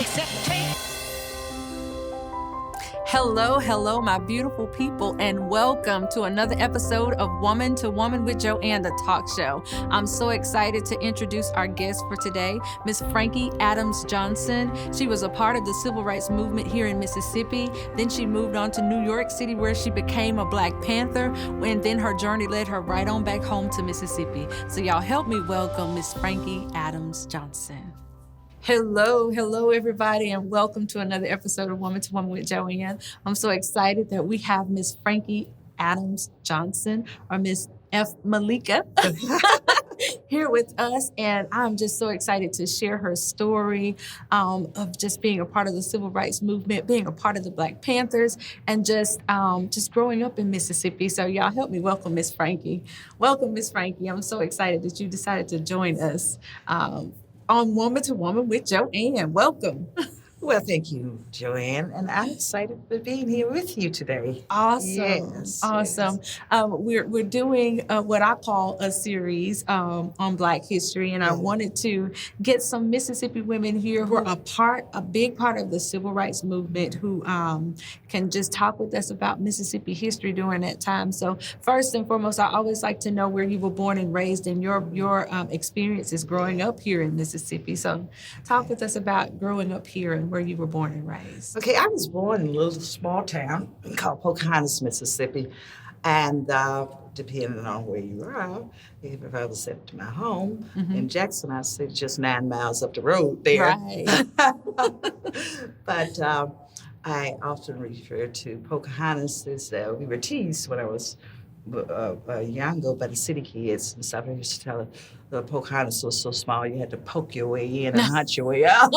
except take. Hello, my beautiful people, and welcome to another episode of Woman to Woman with Joanne, the talk show. I'm so excited to introduce our guest for today, Miss Frankye Adams Johnson. She was a part of the civil rights movement here in Mississippi. Then she moved on to New York City, where she became a Black Panther, and then her journey led her right on back home to Mississippi. So y'all help me welcome Miss Frankye Adams Johnson. Hello, everybody, and welcome to another episode of Woman to Woman with Joanne. I'm so excited that we have Miss Frankye Adams Johnson, or Miss F. Malika, here with us, and I'm just so excited to share her story of just being a part of the civil rights movement, being a part of the Black Panthers, and just growing up in Mississippi. So y'all help me welcome Miss Frankye. Welcome, Miss Frankye. I'm so excited that you decided to join us on Woman to Woman with Joanne. Welcome. Well, thank you, Joanne, and I'm excited for being here with you today. Awesome. We're doing what I call a series on Black history, and I wanted to get some Mississippi women here who are a big part of the civil rights movement, who can just talk with us about Mississippi history during that time. So first and foremost, I always like to know where you were born and raised and your experiences growing up here in Mississippi. So talk with us about growing up here and where you were born and raised. Okay, I was born in a little small town called Pocahontas, Mississippi, and depending on where you are, if I was at my home in Jackson, I'd say just 9 miles up the road there. Right. But I often refer to Pocahontas as we were teased when I was younger by the city kids and stuff. I used to tell the Pocahontas was so small you had to poke your way in and hunt your way out.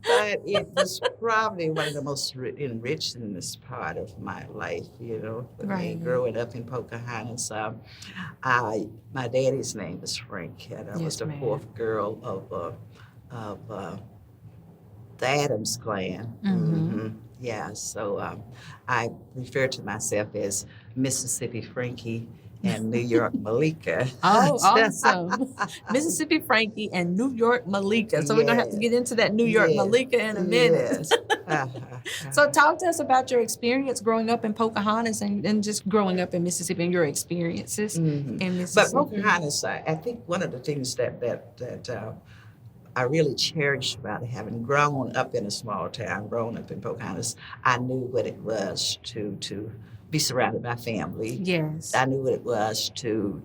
But it was probably one of the most enrichingest part of my life, growing up in Pocahontas. My daddy's name was Frankye, and I was the fourth girl of the Adams clan. Yeah, so I refer to myself as Mississippi Frankye and New York Malika. Oh, awesome. Mississippi Frankye and New York Malika. So we're going to have to get into that New York Malika in a minute. So talk to us about your experience growing up in Pocahontas and just growing up in Mississippi and your experiences in Mississippi. But Pocahontas, I think one of the things that I really cherished about having grown up in a small town, grown up in Pocahontas, I knew what it was to be surrounded by family. Yes. I knew what it was to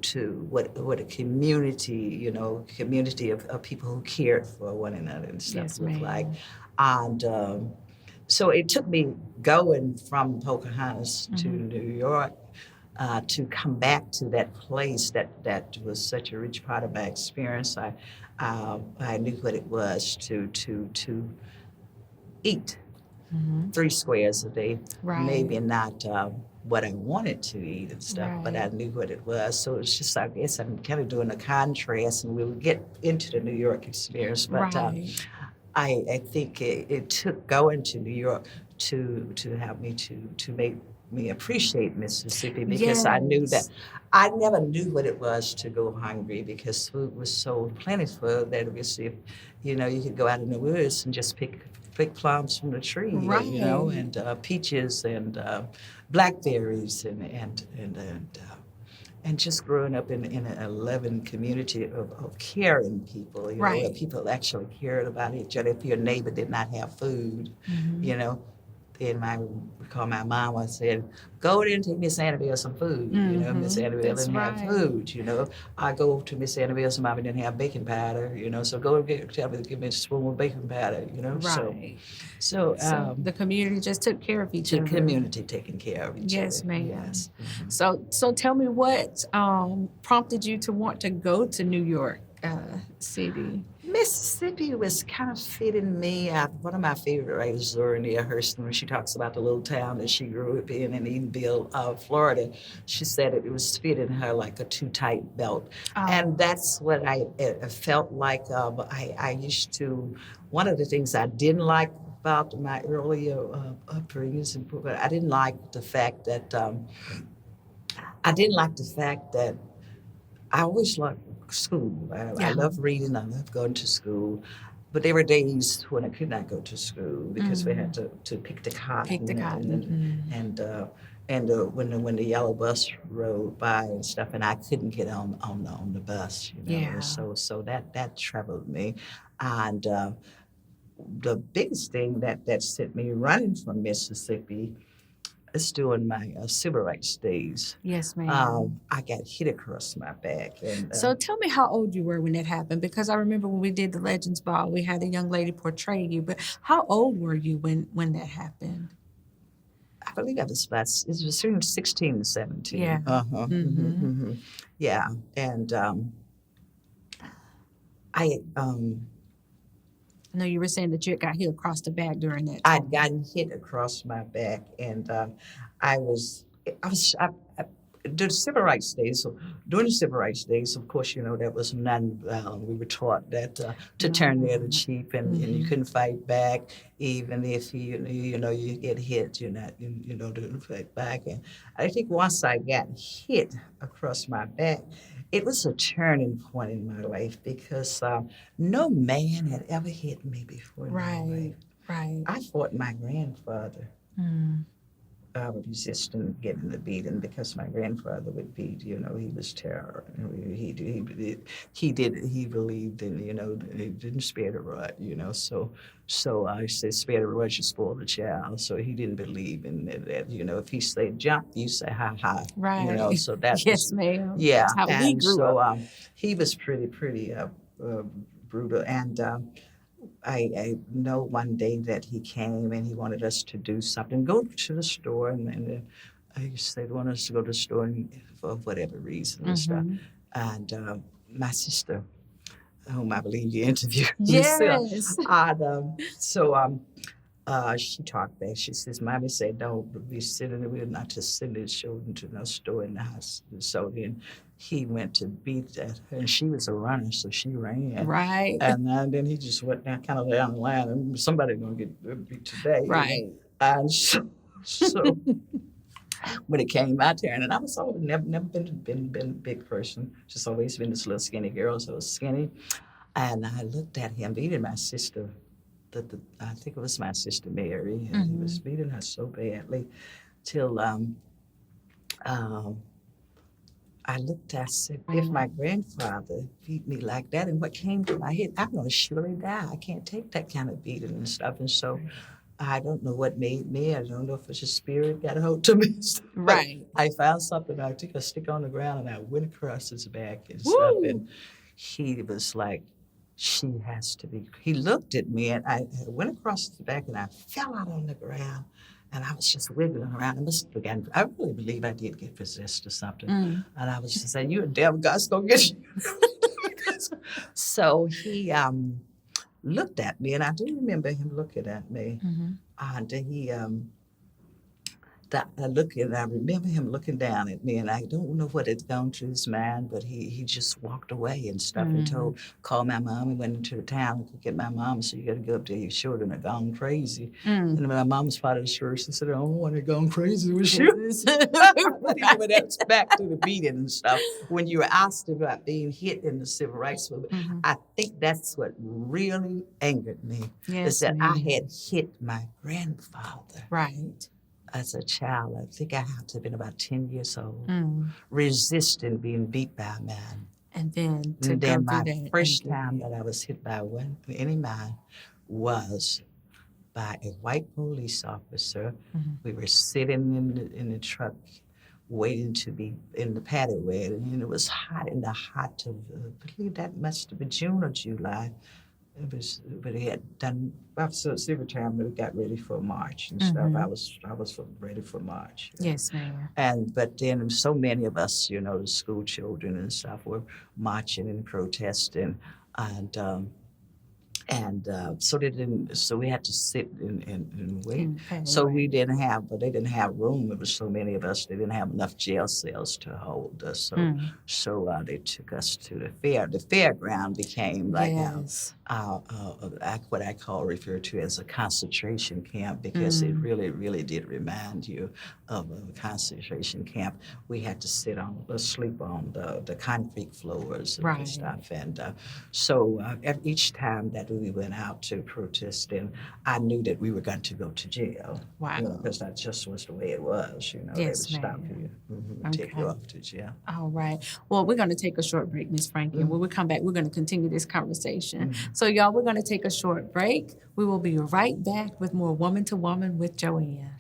what a community, community of people who cared for one another and stuff looked like. And so it took me going from Pocahontas to New York to come back to that place that was such a rich part of my experience. I knew what it was to eat 3 squares a day, maybe not what I wanted to eat and stuff, but I knew what it was. So it's just, I guess I'm kind of doing a contrast, and we'll get into the New York experience. But I think it took going to New York to help me to make me appreciate Mississippi, because I knew that I never knew what it was to go hungry, because food was so plentiful that it was, you could go out in the woods and just pick plums from the tree, and peaches and blackberries and just growing up in a loving community of caring people, where people actually cared about each other. If your neighbor did not have food, and I recall my mom once said, "Go in and take Miss Annabelle some food." Miss Annabelle didn't have food. I go to Miss Annabelle's mom didn't have baking powder. So go tell me to give me a spoon of baking powder. So the community just took care of each other. The community taking care of each other. Yes, ma'am. Yes. So tell me what prompted you to want to go to New York City? Mississippi was kind of fitting me. One of my favorite writers, Zora Hurston, when she talks about the little town that she grew up in Edenville, Florida, she said it was fitting her like a too tight belt. And that's what I felt like. I used to, one of the things I didn't like about my earlier upbringings, I didn't like the fact that I always liked school. I love reading. I love going to school. but there were days when I could not go to school because we had to pick the cotton. Pick the cotton. When the yellow bus rode by and stuff, and I couldn't get on the bus, Yeah. So that troubled me, and the biggest thing that sent me running from Mississippi is during my civil rights days. Yes, ma'am. I got hit across my back. And, so tell me how old you were when that happened, because I remember when we did the Legends Ball, we had a young lady portray you. But how old were you when that happened? I believe it was between 16 and 17. Yeah. Yeah, and I know you were saying that you got hit across the back during that time. I'd gotten hit across my back, and the civil rights days. So during the civil rights days, of course, that was nonviolent. We were taught that to turn the other cheek, and you couldn't fight back, even if you get hit. You're not to fight back. And I think once I got hit across my back, it was a turning point in my life because no man had ever hit me before. Right. I fought my grandfather. I would resist and getting the beating because my grandfather would beat. He was terror. He believed in he didn't spare the rod. So I said, spare the rod, you spoil the child. So he didn't believe in that. If he said jump, you say ha ha. Right. So that's yes, ma'am. Yeah. That's how we grew up. He was pretty brutal, and I know one day that he came and he wanted us to do something, go to the store, and I said, want us to go to the store for whatever reason and stuff. And my sister, whom I believe you interviewed, yes. She talked back. She says, "Mommy said don't be sitting. We're not to send his children to no store in the house." So then he went to beat that, and she was a runner, so she ran. Right. And then he just went down, kind of down the line, and somebody's gonna get beat today. Right. And so when it came my turn, and I was always never been a big person, just always been this little skinny girl, so I was skinny. And I looked at him beating my sister. I think it was my sister Mary, and he was beating her so badly till I looked, I said, if my grandfather beat me like that, and what came to my head, I'm going to surely die. I can't take that kind of beating and stuff. And so I don't know what made me. I don't know if it's a spirit got a hold of me. Right. I found something. I took a stick on the ground, and I went across his back and stuff. And he was like, she has to be. He looked at me, and I went across his back, and I fell out on the ground. And I was just wiggling around. I really believe I did get possessed or something. And I was just saying, "You a devil, God's gonna get you." So he looked at me, and I do remember him looking at me. And he I remember him looking down at me, and I don't know what had gone through his mind, but he just walked away and stuff and called my mom. He went into the town to get my mom, so you got to go up there, your children are gone crazy. And my mom was part of the church and said, "The only one that gone crazy was you." But that's back to the beating and stuff. When you were asked about being hit in the civil rights movement, I think that's what really angered me, is that I had hit my grandfather. Right. As a child, I think I had to have been about 10 years old, resisting being beat by a man. And then my first time that I was hit by any man was by a white police officer. We were sitting in the truck waiting to be in the paddock, and it was hot in the hot of, I believe that must have been June or July. But he had done, so every time we got ready for March and stuff, I was ready for March. Yes, ma'am. But then so many of us, the school children and stuff, were marching and protesting, so we had to sit and wait. So they didn't have room. There was so many of us. They didn't have enough jail cells to hold us. So they took us to the fair. The fairground became like what I refer to as a concentration camp, because it really, really did remind you of a concentration camp. We had to sleep on the concrete floors and stuff. And so each time that we went out to protest, and I knew that we were going to go to jail. Wow. Because that just was the way it was. They would Yes, stop ma'am. you, and take you Okay. off to jail. All right. Well, we're going to take a short break, Miss Frankye, and when we come back, we're going to continue this conversation. So, y'all, we're going to take a short break. We will be right back with more Woman to Woman with Joanne.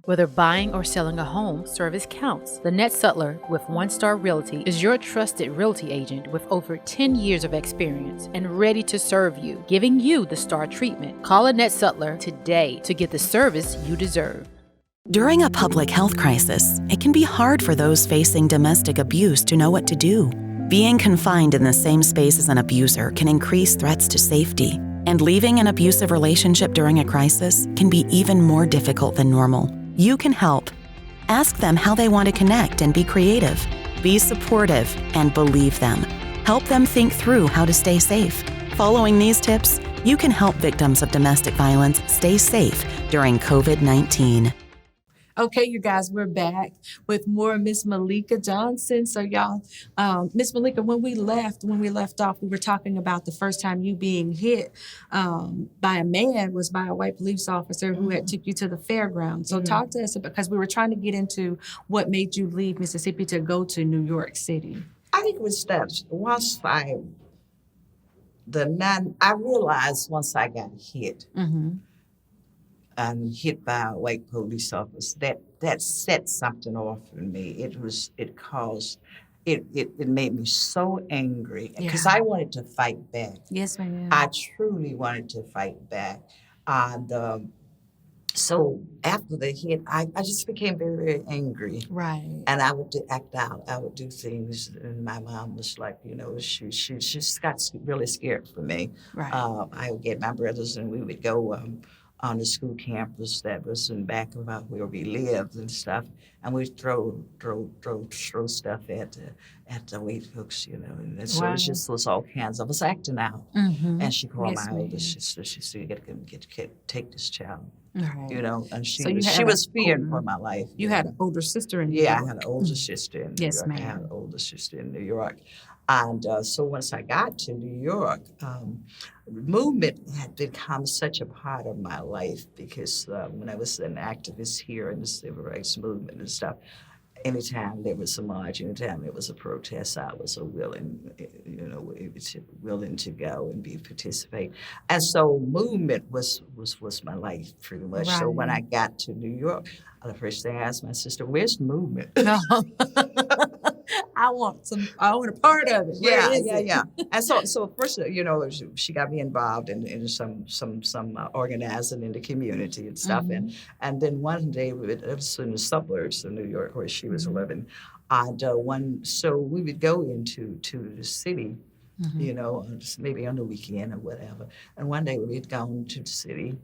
Whether buying or selling a home, service counts. Lynette Sutler with One Star Realty is your trusted realty agent with over 10 years of experience and ready to serve you, giving you the star treatment. Call Lynette Sutler today to get the service you deserve. During a public health crisis, it can be hard for those facing domestic abuse to know what to do. Being confined in the same space as an abuser can increase threats to safety, and leaving an abusive relationship during a crisis can be even more difficult than normal. You can help. Ask them how they want to connect and be creative. Be supportive and believe them. Help them think through how to stay safe. Following these tips, you can help victims of domestic violence stay safe during COVID-19. Okay, you guys, we're back with more Miss Malika Johnson. So, y'all, Miss Malika, when we left off, we were talking about the first time you being hit by a man was by a white police officer who had took you to the fairground. So, talk to us about, because we were trying to get into what made you leave Mississippi to go to New York City. I think it was that once I realized once I got hit. And hit by a white police officer, that set something off in me. It made me so angry because I wanted to fight back. Yes, ma'am. I truly wanted to fight back. And so after the hit, I just became very, very angry. Right. And I would act out. I would do things, and my mom was like, she just got really scared for me. Right. I would get my brothers, and we would go on the school campus that was in back of where we lived and stuff, and we'd throw stuff at the weight hooks, and so it just was all kinds. I was acting out, and she called my older sister. She said, "You got to take this child." Right. And she was fearing for my life. You had an older sister in New York. I had an older sister in New Yes, York. ma'am. I had an older sister in New York. And so once I got to New York, movement had become such a part of my life because when I was an activist here in the civil rights movement and stuff, anytime there was a march, anytime there was a protest, I was willing to go and participate. And so movement was my life pretty much. Right. So when I got to New York, the first thing I asked my sister, "Where's movement?" No. I want a part of it. Where is it? Yeah. And so first, she got me involved in some organizing in the community and stuff. And then one day, it was in the suburbs of New York where she was living. And so we would go into the city, maybe on the weekend or whatever. And one day we'd gone to the city,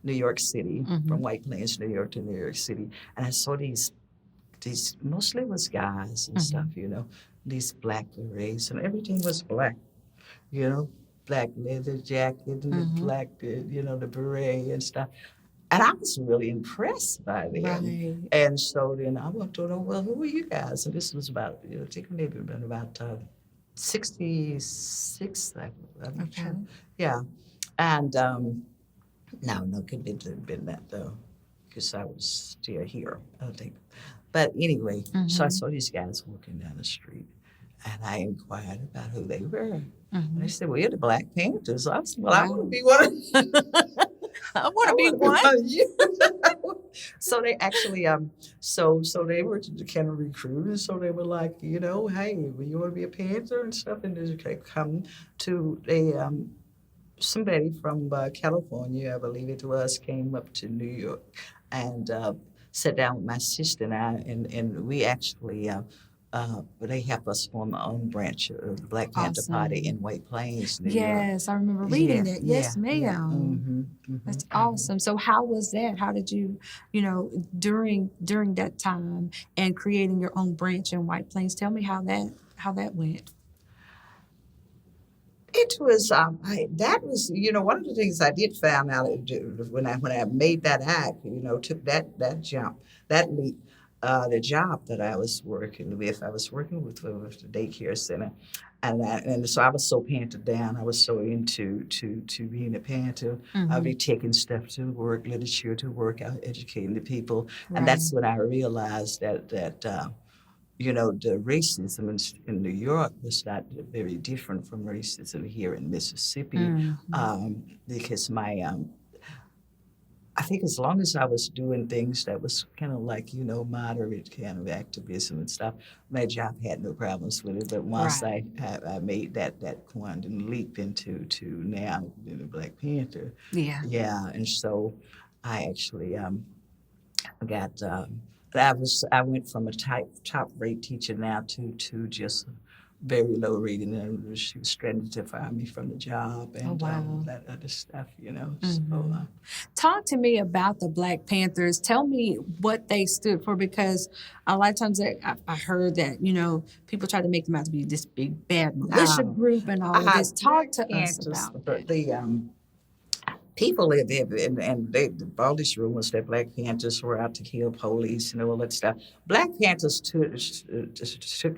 New York City, from White Plains, New York to New York City. And I saw these mostly was guys and stuff, these black berets, and everything was black, black leather jacket and the black, the beret and stuff. And I was really impressed by them. Right. And so then I went to know, well, who are you guys? And this was about, I think maybe been about 66, I'm sure. Yeah. And no, couldn't have been that though, because I was still here, I think. But anyway, so I saw these guys walking down the street, and I inquired about who they were. And they said, "Well, you're the Black Panthers." I said, "Well, I want to be one of you." I want to be one. So they actually, so they were kind of recruiting. So they were like, "Hey, well, you want to be a Panther and stuff?" And they come to somebody from California, I believe it was, came up to New York and sat down with my sister and I, and we actually, they helped us form our own branch of the Black Panther Party in White Plains, New York. Yes, I remember reading that. Yes, ma'am. That's awesome. So how was that? How did you, during that time and creating your own branch in White Plains, tell me how that went. It was, that was, one of the things I did find out when I made that act, took that jump, that leap. the job that I was working with. I was working with the daycare center, and so I was so panted down. I was so into to being a Panther. I'd be taking stuff to work, literature to work, out educating the people, and that's when I realized that. The racism in New York was not very different from racism here in Mississippi, because I think as long as I was doing things that was kind of like, moderate kind of activism and stuff, my job had no problems with it. But once I made that quantum leap into now being a Black Panther, and so I actually got. I went from a top rate teacher now to just very low rating, and she was threatening to fire me from the job and that other stuff, So, talk to me about the Black Panthers. Tell me what they stood for, because a lot of times I heard that people try to make them out to be this big bad militia group and all of this. Talk to us about that. People live there, and all these rumors that Black Panthers were out to kill police and all that stuff. Black Panthers took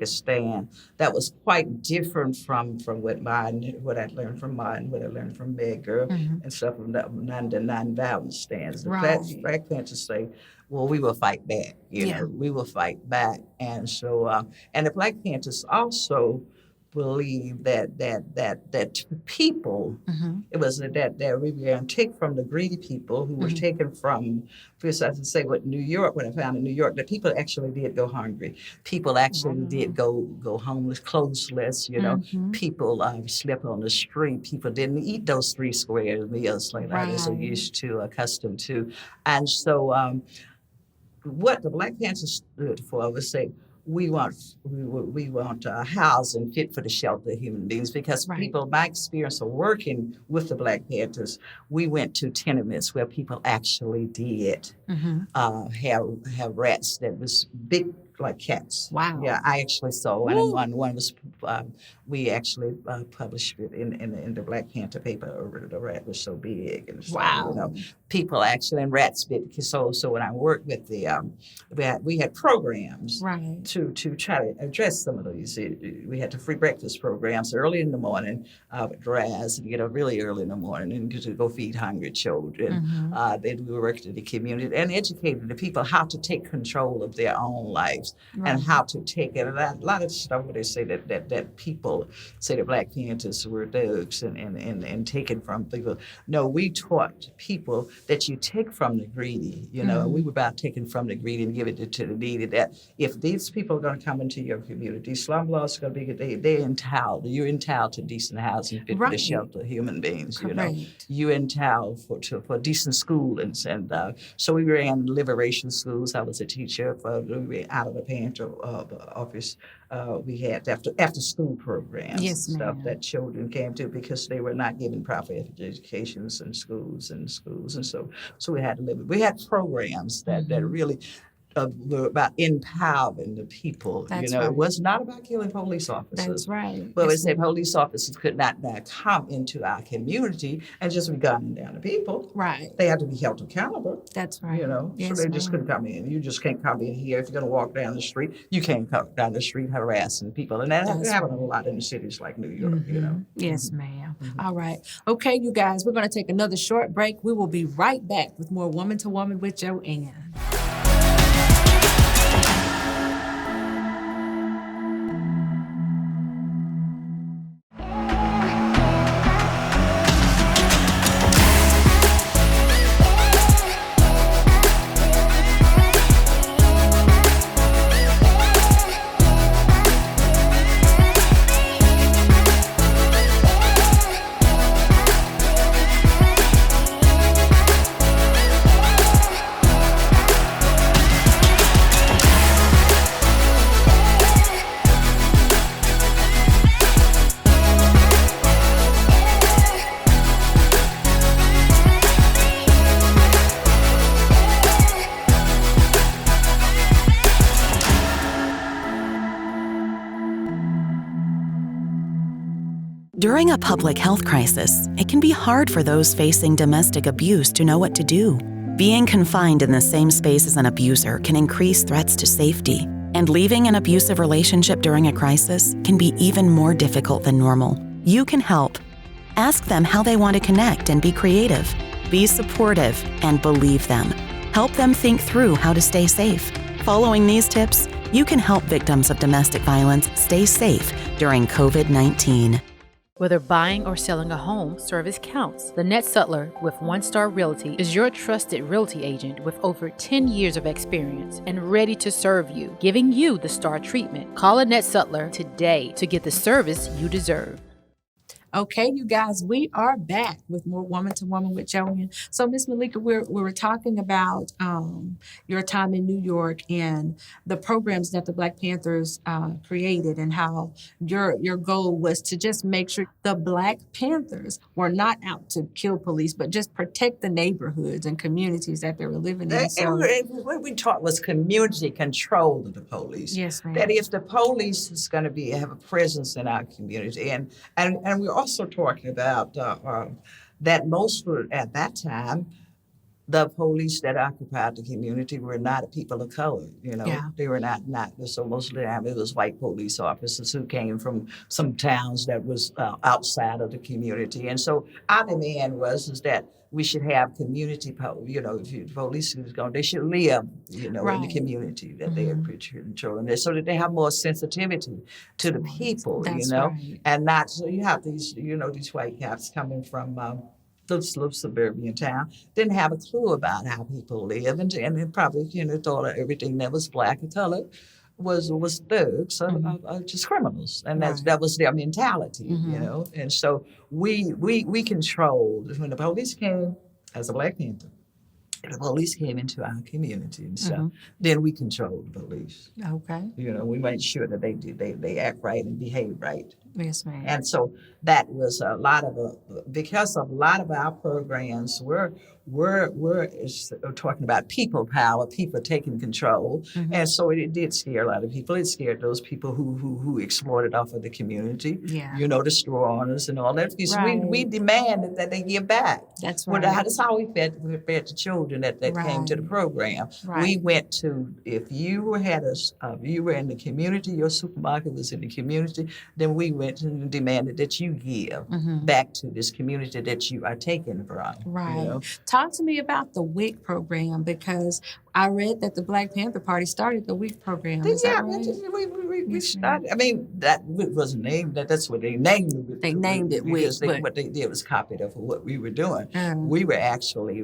a stand that was quite different from what I learned from Martin, what I learned from Medgar, and stuff from the nonviolent stands. The Black Panthers say, well, we will fight back. We will fight back, and so and the Black Panthers also believe that people, it was that we were going to take from the greedy people who were taken from, because I say what I found in New York, that people actually did go hungry. People actually did go homeless, clothesless, people slept on the street. People didn't eat those 3 square meals like I was so used to, accustomed to. And so what the Black Panthers stood for was say, we want housing fit for the shelter of human beings, because people, my experience of working with the Black Panthers, we went to tenements where people actually did have rats that was big like cats. Wow. Yeah, I actually saw one, and one was we actually published it in the Black Panther paper. The rat was so big, and so, people actually, and rats bit. So when I worked with the we had programs to try to address some of these. We had the free breakfast programs early in the morning with rise and get up really early in the morning and to go feed hungry children. Then we worked in the community and educated the people how to take control of their own lives and how to take it. A lot of stuff where they say that people say the Black Panthers were thugs and taken from people. No, we taught people that you take from the greedy. We were about taking from the greedy and give it to the needy. That if these people are going to come into your community, slumlords are going to be, they're entitled. You're entitled to decent housing, fit for the shelter of human beings. You're entitled for decent schooling, and so we ran liberation schools. I was a teacher we were out of the Panther office. We had after school programs stuff that children came to because they were not given proper educations in schools, and so we had to live. We had programs that really were about empowering the people. It was not about killing police officers. That's right. But we said police officers could not now come into our community and just be gunning down the people. Right. They had to be held accountable. That's right. So they just couldn't come in. You just can't come in here. If you're going to walk down the street, you can't come down the street harassing people. And that happened a lot in the cities like New York, Yes, ma'am. All right. Okay, you guys, we're going to take another short break. We will be right back with more Woman to Woman with Joanne. During a public health crisis, it can be hard for those facing domestic abuse to know what to do. Being confined in the same space as an abuser can increase threats to safety, and leaving an abusive relationship during a crisis can be even more difficult than normal. You can help. Ask them how they want to connect and be creative. Be supportive and believe them. Help them think through how to stay safe. Following these tips, you can help victims of domestic violence stay safe during COVID-19. Whether buying or selling a home, service counts. The Net Sutler with One Star Realty is your trusted realty agent with over 10 years of experience and ready to serve you, giving you the star treatment. Call a Net Sutler today to get the service you deserve. Okay, you guys, we are back with more Woman to Woman with Joanne. So, Miss Malika, we were talking about your time in New York and the programs that the Black Panthers created, and how your goal was to just make sure the Black Panthers were not out to kill police, but just protect the neighborhoods and communities that they were living in. And what we taught was community control of the police. Yes, ma'am. That if the police is going to have a presence in our community, and we're also talking about that most at that time, the police that occupied the community were not people of color. They were not. So most of the time it was white police officers who came from some towns that was outside of the community. And so our demand is that we should have community, if police is going, they should live, in the community that they are controlling, so that they have more sensitivity to the people, Right. and not, so you have these, these white cats coming from those little suburban town, didn't have a clue about how people live, and probably, thought everything that was Black or colored was thugs or just criminals, and that was their mentality, And so we controlled when the police came as a Black Panther. The police came into our community, and so then we controlled the police. Okay. We made sure that they act right and behave right. Yes, ma'am. And so that was a lot of because of a lot of our programs we're talking about people power, people taking control, and so it did scare a lot of people. It scared those people who exploited off of the community. Yeah. The store owners and all that. Because we demanded that they give back. That's right. Well, that's how we fed the children that came to the program. Right. We went to, if you were you were in the community, your supermarket was in the community, then we went and demanded that you give back to this community that you are taking from. Right. Talk to me about the WIC program, because I read that the Black Panther Party started the WIC program. Is that right? We started. I mean, that was named. That's what they named it. They named it WIC. What they did was copied of what we were doing. We were actually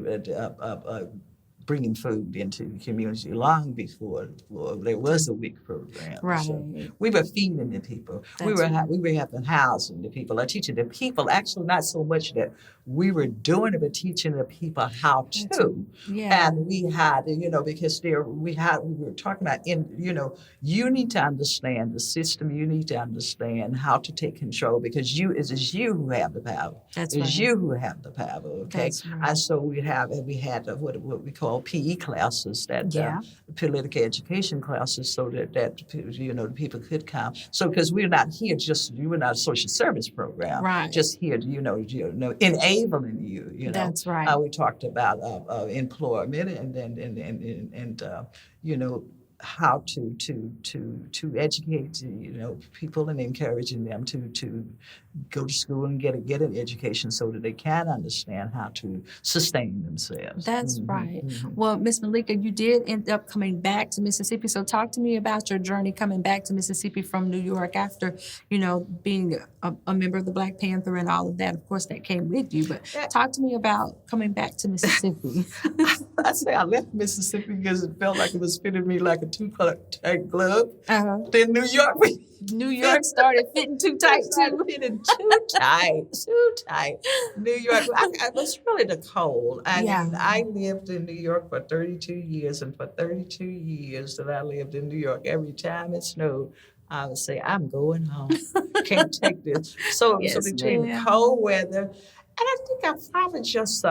bringing food into the community long before there was a WIC program. Right. So we were feeding the people. We were having housing the people, teaching the people. Actually, not so much that we were doing it, but teaching the people how to. Yeah. And we had, because we were talking about, you need to understand the system. You need to understand how to take control, because it is you who have the power. It's you who have the power. Okay. That's right. And so we had what we call PE classes, that political education classes, so that the people could come. So because we're not here we're not a social service program, right? Just here, enabling you. That's right. We talked about employment and how to educate people and encouraging them to go to school and get an education so that they can understand how to sustain themselves. That's right. Well, Miss Malika, you did end up coming back to Mississippi. So talk to me about your journey coming back to Mississippi from New York after, being a member of the Black Panther and all of that. Of course, that came with you. But talk to me about coming back to Mississippi. I say I left Mississippi because it felt like it was fitting me like a too-tight glove. Then New York started fitting too tight too. Fitting too tight. New York, it was really the cold. I lived in New York for 32 years, and for 32 years that I lived in New York, every time it snowed, I would say, I'm going home. Can't take this. So between cold weather, and I think I probably just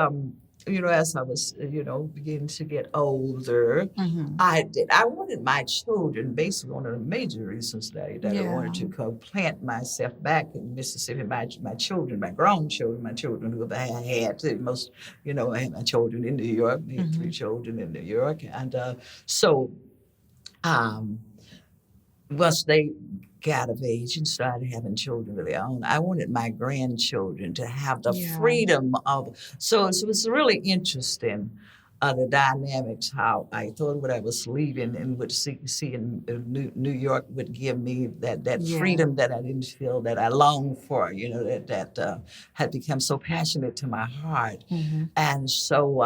as I was, beginning to get older, Mm-hmm. I wanted my children, basically one of the major reasons that I wanted to plant myself back in Mississippi. My children, my grown children, my children who I had most, I had my children in New York, I had 3 children in New York. And so once they got of age and started having children of their own, I wanted my grandchildren to have the freedom of. So it was really interesting, the dynamics, how I thought what I was leaving and would see in New York would give me that freedom that I didn't feel, that I longed for, that had become so passionate to my heart. And so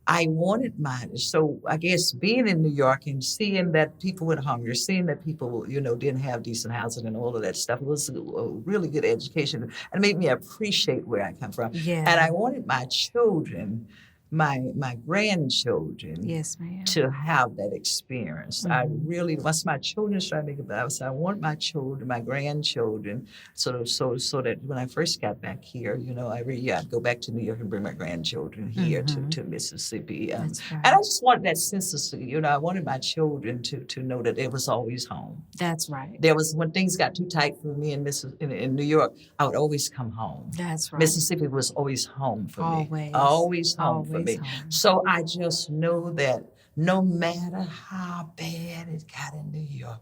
I wanted mine. So I guess being in New York and seeing that people went hungry, seeing that people, didn't have decent housing and all of that stuff, it was a really good education, and it made me appreciate where I come from. Yeah. And I wanted my children, my grandchildren, Yes, ma'am. to have that experience. I really, once my children started making that, I want my children, my grandchildren, so that when I first got back here, every year I'd go back to New York and bring my grandchildren here to Mississippi. That's right. And I just wanted that sense of, I wanted my children to know that it was always home. That's right. There was, when things got too tight for me in New York, I would always come home. That's right. Mississippi was always home for me. Always home for me. home. So I just know that no matter how bad it got in New York,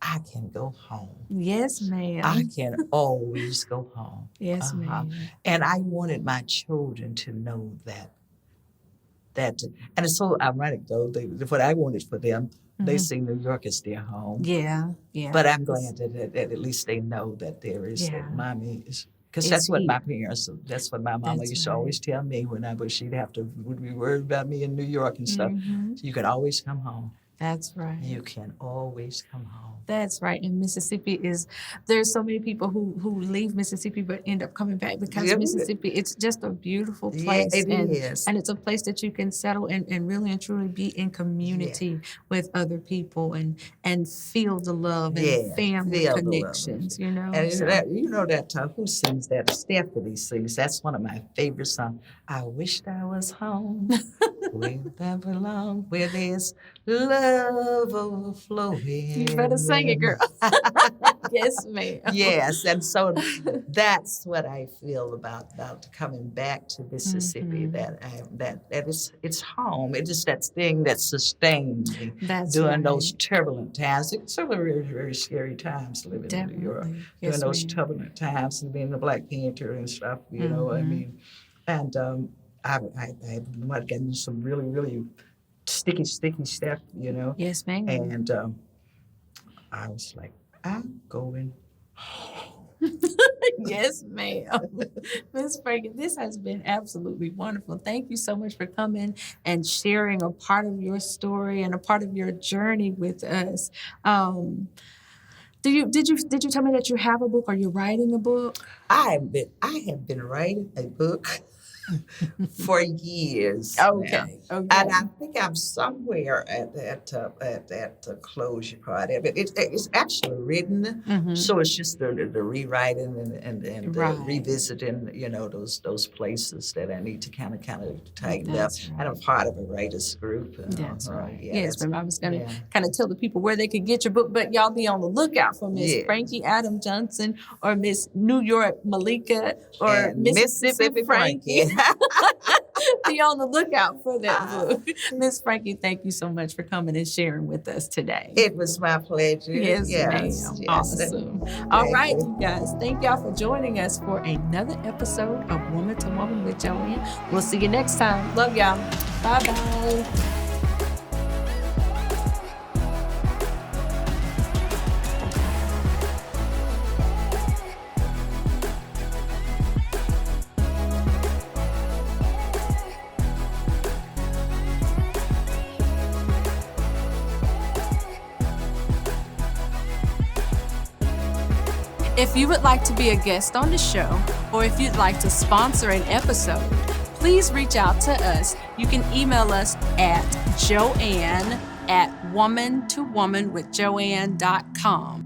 I can go home. Yes, ma'am. I can always go home. Yes, ma'am. And I wanted my children to know that. And it's so ironic, though, what I wanted for them, they see New York as their home. Yeah. But I'm glad that at least they know that there is, that mommy is. Because that's what my parents, that's what my mama used to always tell me she'd would be worried about me in New York and stuff. So you can always come home. That's right. You can always come home. That's right. And Mississippi there's so many people who leave Mississippi but end up coming back because Mississippi, it's just a beautiful place. Yeah, it is. And it's a place that you can settle and really and truly be in community with other people and feel the love and family connections, And who sings that? Stephanie sings. That's one of my favorite songs. I wished I was home where I belong, where there's love overflowing. You better sing it, girl. Yes, ma'am. Yes, and so that's what I feel about coming back to Mississippi. That it's home. It is that thing that sustained me during those turbulent times. It's some very, very scary times living in New York. During those turbulent times and being the Black Panther and stuff. I mean, and I've gotten some really, really sticky stuff, Yes, ma'am. And I was like, I'm going home. Yes, ma'am. Ms. Frankye, this has been absolutely wonderful. Thank you so much for coming and sharing a part of your story and a part of your journey with us. Did you tell me that you have a book? Are you writing a book? I have been writing a book for years. Okay. And I think I'm somewhere at that closure part of it. It's actually written, so it's just the rewriting and revisiting, those places that I need to kind of tighten up. Right. And I'm part of a writers group. That's right. Yeah, yes, ma'am. I was going to kind of tell the people where they could get your book, but y'all be on the lookout for Miss Frankye Adam Johnson or Miss New York Malika or Mississippi Frankye. Be on the lookout for that book. Miss Frankye, thank you so much for coming and sharing with us today. It was my pleasure. Yes, ma'am. Yes. Awesome. All right, you guys. Thank y'all for joining us for another episode of Woman to Woman with Joanne. We'll see you next time. Love y'all. Bye-bye. If you would like to be a guest on the show, or if you'd like to sponsor an episode, please reach out to us. You can email us at joanne@womantowomanwithjoanne.com.